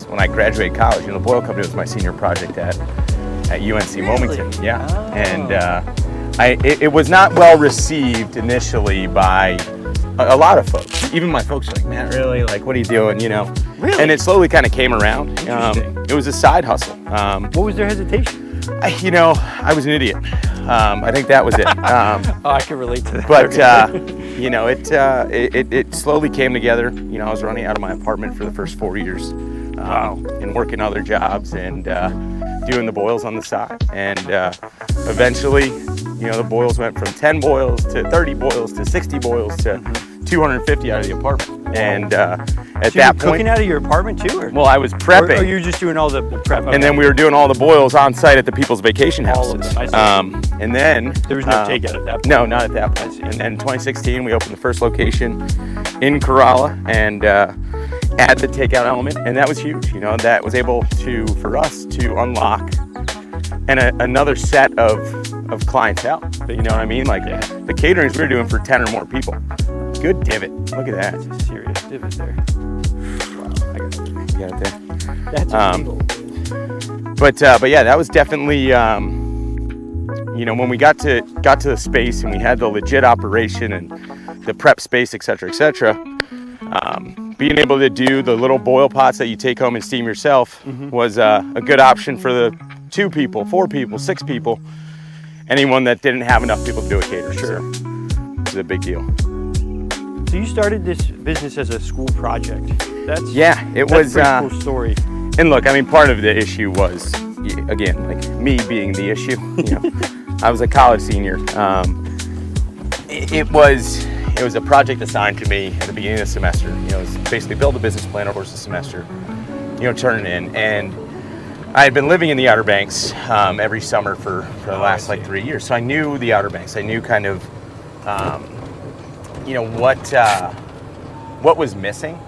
when I graduated college. The boil company was my senior project at UNC Wilmington. Yeah, and it was not well received initially by a lot of folks. Even my folks were like, man, really? Like, what are you doing? Really? And it slowly kind of came around. It was a side hustle. What was their hesitation? I was an idiot. I think that was it. I can relate to that. But it slowly came together. I was running out of my apartment for the first 4 years, and working other jobs and doing the boils on the side. And eventually, the boils went from 10 boils to 30 boils to 60 boils to 250 out of the apartment. And at that point, cooking out of your apartment too? Or? Well, I was prepping. Or you were just doing all the prep? Okay. And then we were doing all the boils on site at the people's vacation All houses. of them. And then there was no takeout at that point? No, not at that point. And then in 2016, we opened the first location in Kerala and add the takeout element, and that was huge. That was able for us to unlock another set of clientele. You know what I mean? Like the caterings we were doing for 10 or more people. Good divot. Look at that. That's a serious divot there. Wow. You got it there. That's illegal. But yeah, that was definitely when we got to the space and we had the legit operation and the prep space, et cetera, being able to do the little boil pots that you take home and steam yourself was a good option for the 2 people, 4 people, 6 people, anyone that didn't have enough people to do a catering. Sure. So it was a big deal. So you started this business as a school project. That's it was a pretty cool story. And look, I mean, part of the issue was, again, like me being the issue. I was a college senior. It was a project assigned to me at the beginning of the semester. It was basically build a business plan over the semester, turn it in. And I had been living in the Outer Banks every summer for the last 3 years. So I knew the Outer Banks. I knew kind of, what was missing.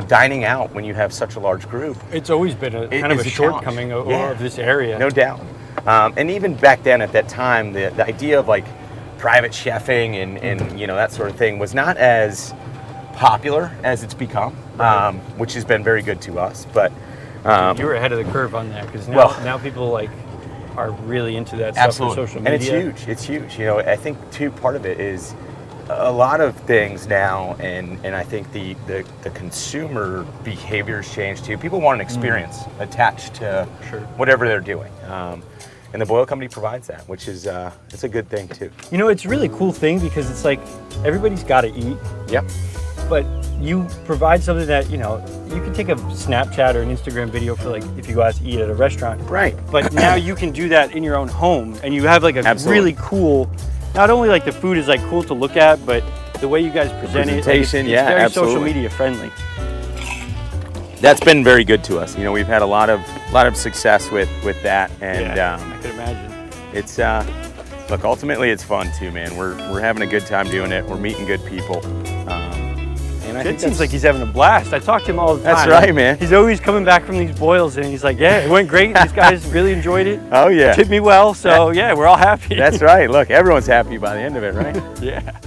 Dining out when you have such a large group. It's always been a kind of a shortcoming of this area. No doubt. And even back then at that time, the idea of like private chefing and that sort of thing was not as popular as it's become, which has been very good to us. But you were ahead of the curve on that because now people are really into that stuff on social media. And it's huge. I think too, part of it is a lot of things now, and I think the consumer behaviors change too. People want an experience attached to whatever they're doing. And the boil company provides that, which is it's a good thing too. It's a really cool thing because it's like everybody's got to eat. Yep. But you provide something that, you can take a Snapchat or an Instagram video for if you go out to eat at a restaurant. Right. But now you can do that in your own home and you have really cool, not only the food is cool to look at, but the way you guys present it. It's very absolutely. social media friendly. That's been very good to us. We've had a lot of success with that, and I could imagine. It's look, ultimately it's fun too, man. We're having a good time doing it. We're meeting good people. And I think it seems like he's having a blast. I talk to him all the time. That's right, man. He's always coming back from these boils and he's like, yeah, it went great. These guys really enjoyed it. Oh yeah. Tipped me well, so yeah, we're all happy. That's right. Look, everyone's happy by the end of it, right? Yeah.